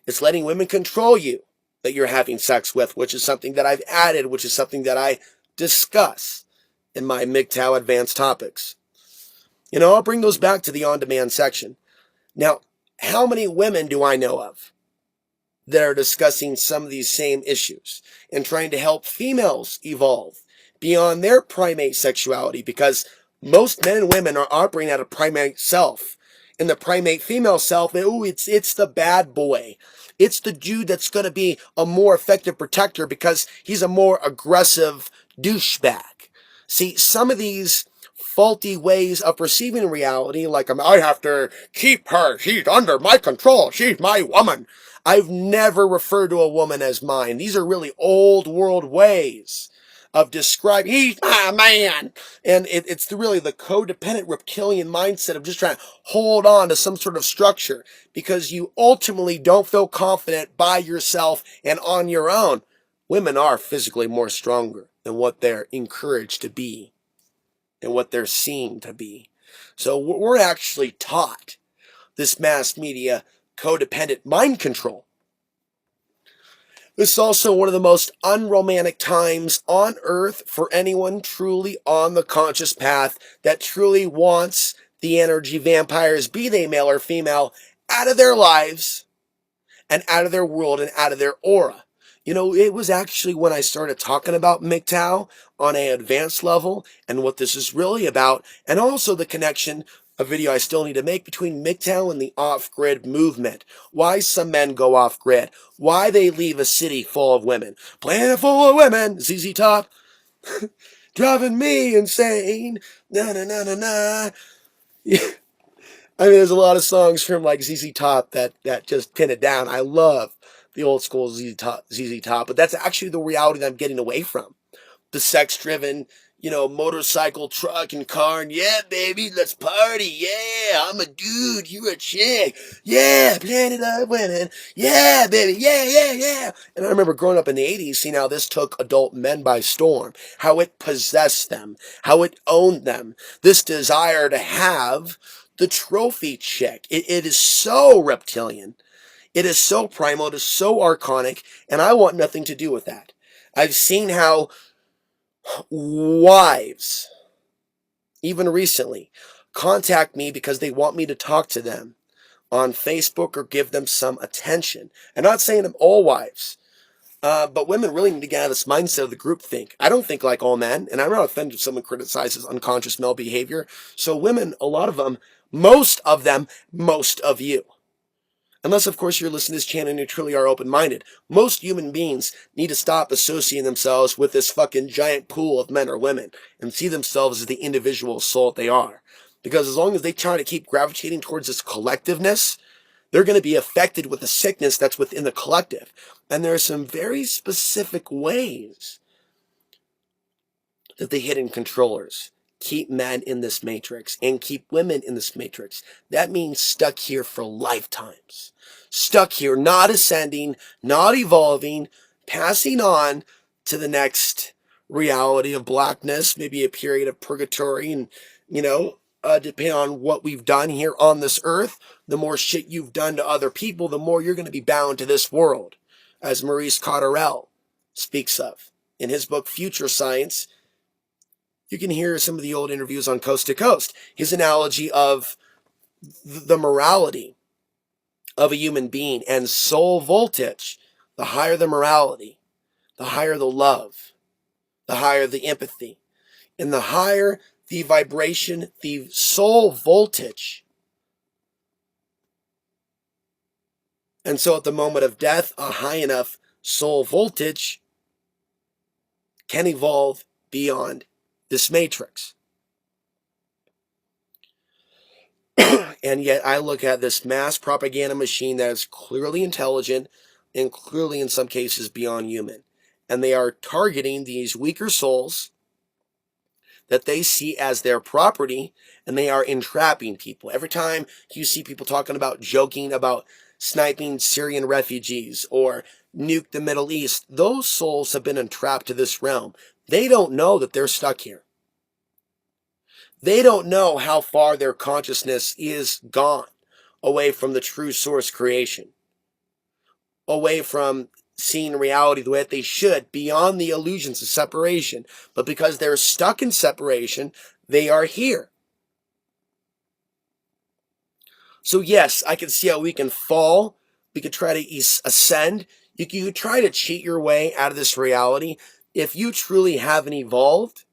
It's letting women control you that you're having sex with, which is something that I've added, which is something that I discuss in my MGTOW advanced topics. You know, I'll bring those back to the on-demand section. Now, how many women do I know of that are discussing some of these same issues and trying to help females evolve beyond their primate sexuality? Because most men and women are operating at a primate self. In the primate female self, it's the bad boy. It's the dude that's going to be a more effective protector because he's a more aggressive douchebag. See, some of these faulty ways of perceiving reality, like I have to keep her, she's under my control, she's my woman. I've never referred to a woman as mine. These are really old world ways of describing, he's my man. And it's really the codependent reptilian mindset of just trying to hold on to some sort of structure because you ultimately don't feel confident by yourself and on your own. Women are physically more stronger than what they're encouraged to be and what they're seen to be. So we're actually taught this mass media codependent mind control. This is also one of the most unromantic times on earth for anyone truly on the conscious path that truly wants the energy vampires, be they male or female, out of their lives and out of their world and out of their aura. You know, it was actually when I started talking about MGTOW on an advanced level and what this is really about, and also the connection a video I still need to make between MGTOW and the off-grid movement. Why some men go off-grid. Why they leave a city full of women. Planet full of women, ZZ Top. Driving me insane. Na na na na na. Yeah. I mean, there's a lot of songs from like ZZ Top that just pin it down. I love the old school ZZ Top, but that's actually the reality that I'm getting away from. The sex-driven, motorcycle, truck, and car, and yeah, baby, let's party. Yeah, I'm a dude, you're a chick. Yeah, planet of women. Yeah, baby, yeah, yeah, yeah. And I remember growing up in the 80s, seeing how this took adult men by storm, how it possessed them, how it owned them. This desire to have the trophy chick. It is so reptilian. It is so primal. It is so archonic, and I want nothing to do with that. I've seen how wives, even recently, contact me because they want me to talk to them on Facebook or give them some attention. I'm not saying I'm all wives, but women really need to get out of this mindset of the group think. I don't think like all men, and I'm not offended if someone criticizes unconscious male behavior. So women, a lot of them, most of you, unless, of course, you're listening to this channel and you truly are open-minded. Most human beings need to stop associating themselves with this fucking giant pool of men or women and see themselves as the individual soul that they are. Because as long as they try to keep gravitating towards this collectiveness, they're going to be affected with the sickness that's within the collective. And there are some very specific ways that the hidden controllers keep men in this matrix and keep women in this matrix. That means stuck here for lifetimes. Stuck here, not ascending, not evolving, passing on to the next reality of blackness, maybe a period of purgatory. And, depending on what we've done here on this earth, the more shit you've done to other people, the more you're going to be bound to this world, as Maurice Cotterell speaks of in his book Future Science. You can hear some of the old interviews on Coast to Coast. His analogy of the morality of a human being and soul voltage. The higher the morality, the higher the love, the higher the empathy, and the higher the vibration, the soul voltage. And so at the moment of death, a high enough soul voltage can evolve beyond this matrix. And yet I look at this mass propaganda machine that is clearly intelligent and clearly in some cases beyond human. And they are targeting these weaker souls that they see as their property, and they are entrapping people. Every time you see people talking about joking about sniping Syrian refugees or nuke the Middle East, those souls have been entrapped to this realm. They don't know that they're stuck here. They don't know how far their consciousness is gone away from the true source creation, away from seeing reality the way that they should, beyond the illusions of separation. But because they're stuck in separation, they are here. So yes, I can see how we can fall. We could try to ascend. You could try to cheat your way out of this reality. If you truly haven't evolved,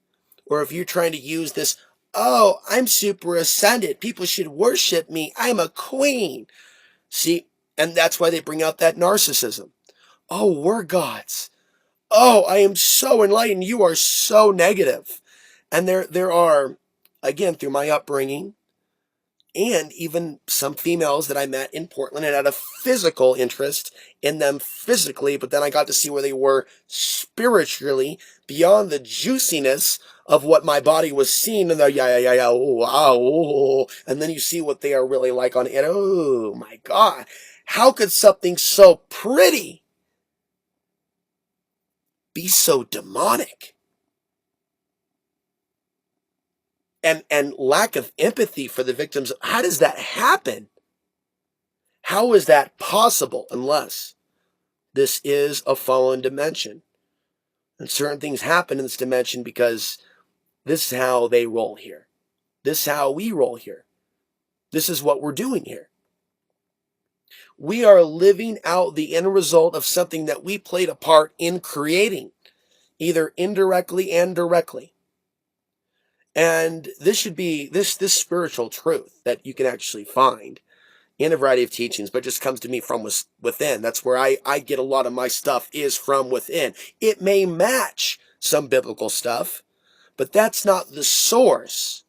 or if you're trying to use this, oh, I'm super ascended, people should worship me, I'm a queen. See, and that's why they bring out that narcissism. Oh, we're gods. Oh, I am so enlightened. You are so negative. And there are, again, through my upbringing, and even some females that I met in Portland and had a physical interest in them physically, but then I got to see where they were spiritually beyond the juiciness of what my body was seeing, and they're and then you see what they are really like on it. Oh my God. How could something so pretty be so demonic? And lack of empathy for the victims. How does that happen? How is that possible unless this is a fallen dimension? And certain things happen in this dimension because this is how they roll here. This is how we roll here. This is what we're doing here. We are living out the end result of something that we played a part in creating, either indirectly and directly. And this should be this spiritual truth that you can actually find in a variety of teachings, but it just comes to me from within. That's where I get a lot of my stuff is from within. It may match some biblical stuff, but that's not the source.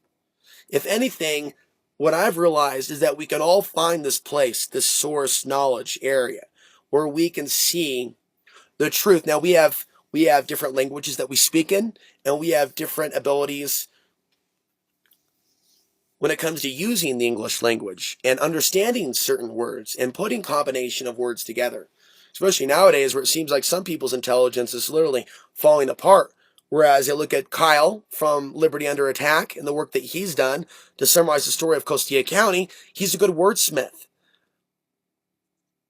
If anything, what I've realized is that we can all find this place, this source knowledge area, where we can see the truth. Now we have different languages that we speak in, and we have different abilities when it comes to using the English language and understanding certain words and putting combination of words together. Especially nowadays where it seems like some people's intelligence is literally falling apart. Whereas I look at Kyle from Liberty Under Attack and the work that he's done to summarize the story of Costilla County, he's a good wordsmith.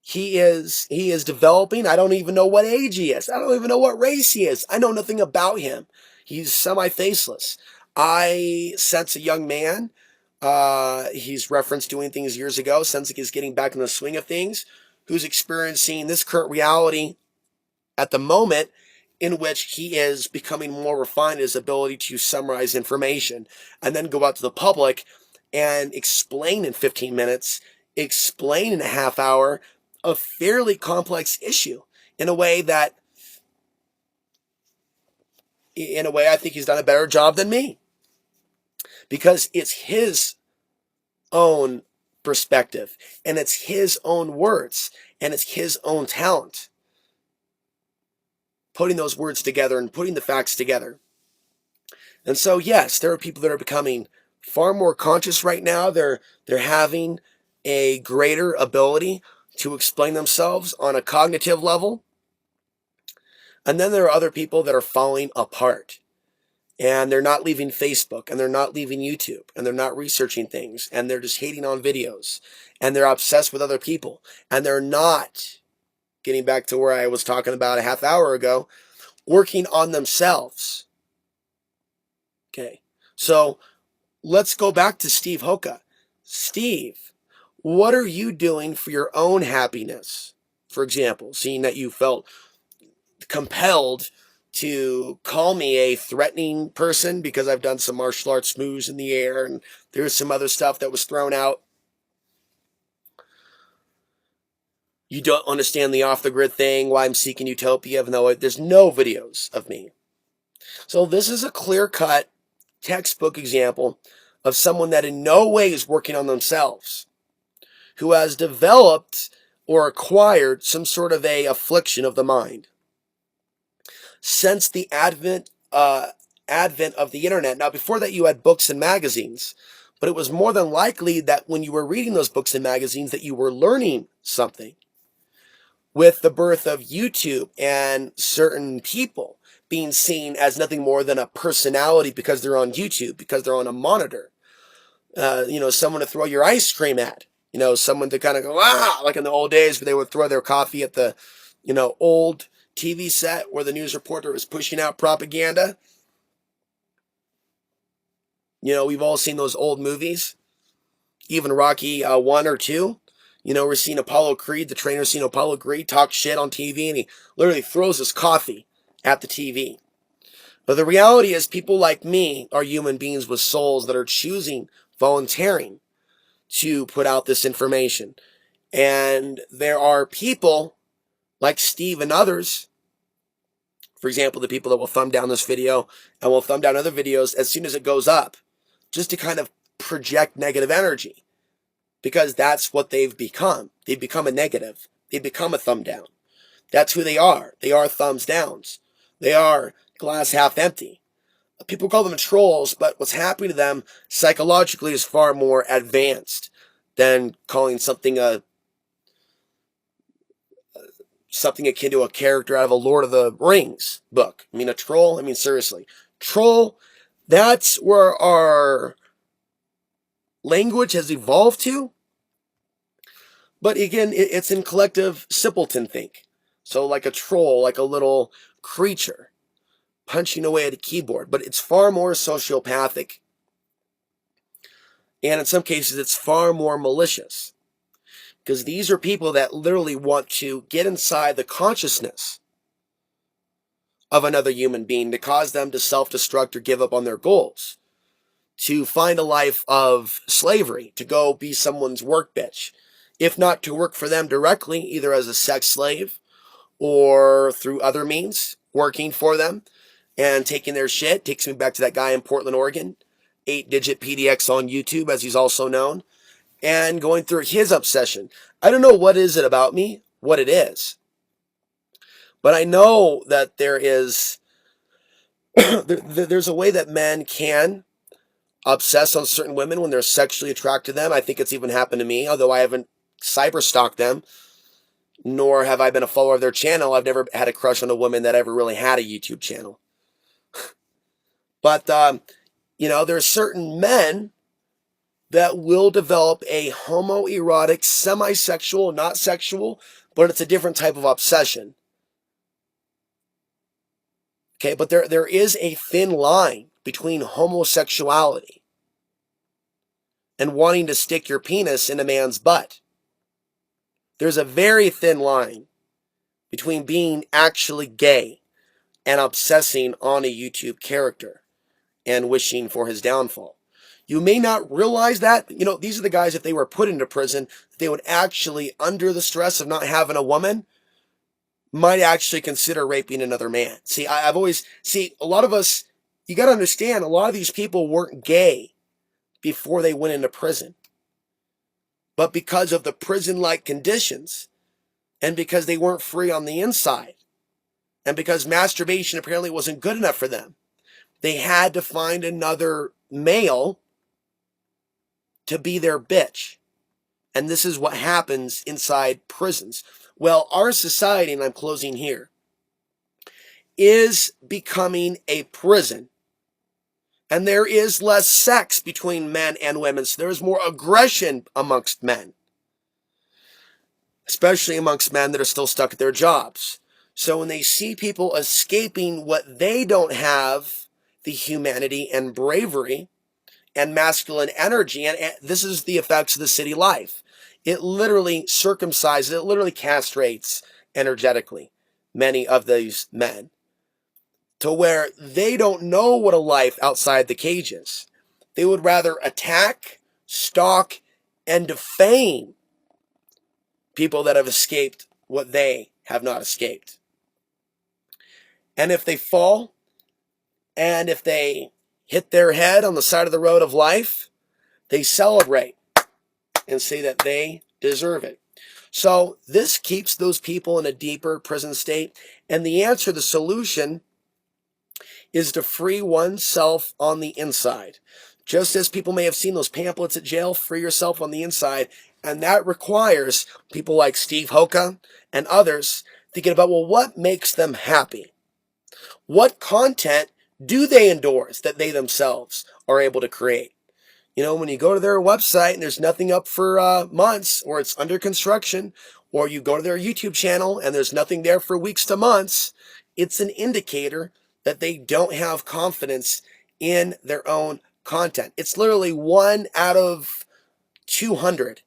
He is developing. I don't even know what age he is. I don't even know what race he is. I know nothing about him. He's semi-faceless. I sense a young man. He's referenced doing things years ago. Sounds like he's getting back in the swing of things. Who's experiencing this current reality at the moment, in which he is becoming more refined in his ability to summarize information and then go out to the public and explain in 15 minutes, explain in a half hour a fairly complex issue in a way I think he's done a better job than me, because it's his own perspective and it's his own words and it's his own talent putting those words together and putting the facts together. And so, yes, there are people that are becoming far more conscious right now. They're having a greater ability to explain themselves on a cognitive level. And then there are other people that are falling apart. And they're not leaving Facebook, and they're not leaving YouTube, and they're not researching things, and they're just hating on videos, and they're obsessed with other people, and they're not, getting back to where I was talking about a half hour ago, working on themselves. Okay, so let's go back to Steve Hoka. Steve, what are you doing for your own happiness? For example, seeing that you felt compelled to call me a threatening person because I've done some martial arts moves in the air and there's some other stuff that was thrown out. You don't understand the off the grid thing, why I'm seeking utopia, even though there's no videos of me. So this is a clear cut textbook example of someone that in no way is working on themselves, who has developed or acquired some sort of a affliction of the mind. Since the advent of the internet. Now, before that, you had books and magazines, but it was more than likely that when you were reading those books and magazines that you were learning something. With the birth of YouTube and certain people being seen as nothing more than a personality because they're on YouTube, because they're on a monitor, someone to throw your ice cream at, someone to kind of go, like in the old days where they would throw their coffee at the, old TV set where the news reporter was pushing out propaganda. We've all seen those old movies, even Rocky 1 or 2. We're seeing Apollo Creed, the trainer seeing Apollo Creed talk shit on TV, and he literally throws his coffee at the TV. But the reality is people like me are human beings with souls that are choosing, volunteering to put out this information. And there are people like Steve and others, for example, the people that will thumb down this video and will thumb down other videos as soon as it goes up, just to kind of project negative energy, because that's what they've become. They've become a negative. They've become a thumb down. That's who they are. They are thumbs downs. They are glass half empty. People call them trolls, but what's happening to them psychologically is far more advanced than calling something something akin to a character out of a Lord of the Rings book. I mean, a troll? I mean, seriously. Troll, that's where our language has evolved to. But again, it's in collective simpleton think. So like a troll, like a little creature punching away at a keyboard. But it's far more sociopathic. And in some cases, it's far more malicious. Because these are people that literally want to get inside the consciousness of another human being to cause them to self-destruct or give up on their goals. to find a life of slavery, to go be someone's work bitch, if not to work for them directly, either as a sex slave or through other means, working for them and taking their shit. Takes me back to that guy in Portland, Oregon, 8-digit PDX on YouTube, as he's also known, and going through his obsession. I don't know what is it about me, what it is, but I know that there is there's a way that men can obsess on certain women when they're sexually attracted to them. I think it's even happened to me, although I haven't cyber stalked them, nor have I been a follower of their channel. I've never had a crush on a woman that ever really had a YouTube channel. But, there's certain men that will develop a homoerotic, semi-sexual, not sexual, but it's a different type of obsession. Okay, but there is a thin line between homosexuality and wanting to stick your penis in a man's butt. There's a very thin line between being actually gay and obsessing on a YouTube character and wishing for his downfall. You may not realize that. These are the guys, if they were put into prison, they would actually, under the stress of not having a woman, might actually consider raping another man. See, a lot of us, you got to understand, a lot of these people weren't gay before they went into prison. But because of the prison-like conditions, and because they weren't free on the inside, and because masturbation apparently wasn't good enough for them, they had to find another male to be their bitch. And this is what happens inside prisons. Well, our society, and I'm closing here, is becoming a prison. And there is less sex between men and women. So there's more aggression amongst men, especially amongst men that are still stuck at their jobs. So when they see people escaping what they don't have, the humanity and bravery and masculine energy, and this is the effects of the city life. It literally circumcises, it literally castrates energetically many of these men to where they don't know what a life outside the cage is. They would rather attack, stalk, and defame people that have escaped what they have not escaped. And if they fall, and if they hit their head on the side of the road of life, they celebrate and say that they deserve it. So this keeps those people in a deeper prison state. And the answer, the solution, is to free oneself on the inside. Just as people may have seen those pamphlets at jail, free yourself on the inside. And that requires people like Steve Hoka and others thinking about, well, what makes them happy? What content do they endorse that they themselves are able to create? When you go to their website and there's nothing up for months, or it's under construction, or you go to their YouTube channel and there's nothing there for weeks to months, it's an indicator that they don't have confidence in their own content. It's literally 1 out of 200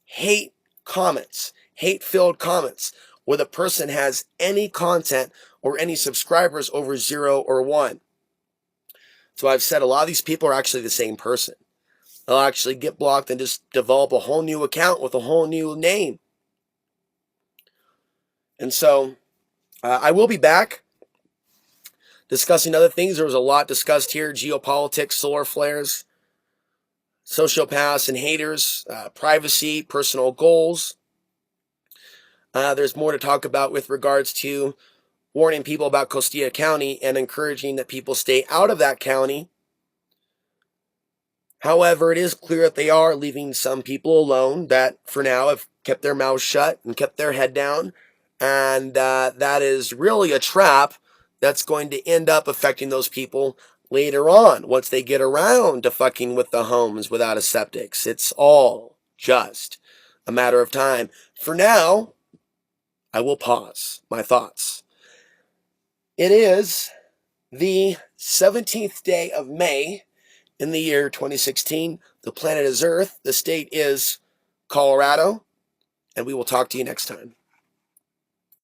hate comments, hate-filled comments, where the person has any content or any subscribers over 0 or 1. So I've said a lot of these people are actually the same person. They'll actually get blocked and just develop a whole new account with a whole new name. And so I will be back discussing other things. There was a lot discussed here: geopolitics, solar flares, sociopaths and haters, privacy, personal goals. There's more to talk about with regards to warning people about Costilla County and encouraging that people stay out of that county. However, it is clear that they are leaving some people alone that, for now, have kept their mouths shut and kept their head down. And that is really a trap that's going to end up affecting those people later on, once they get around to fucking with the homes without a septics. It's all just a matter of time. For now, I will pause my thoughts. It is the 17th day of May in the year 2016. The planet is Earth. The state is Colorado. And we will talk to you next time.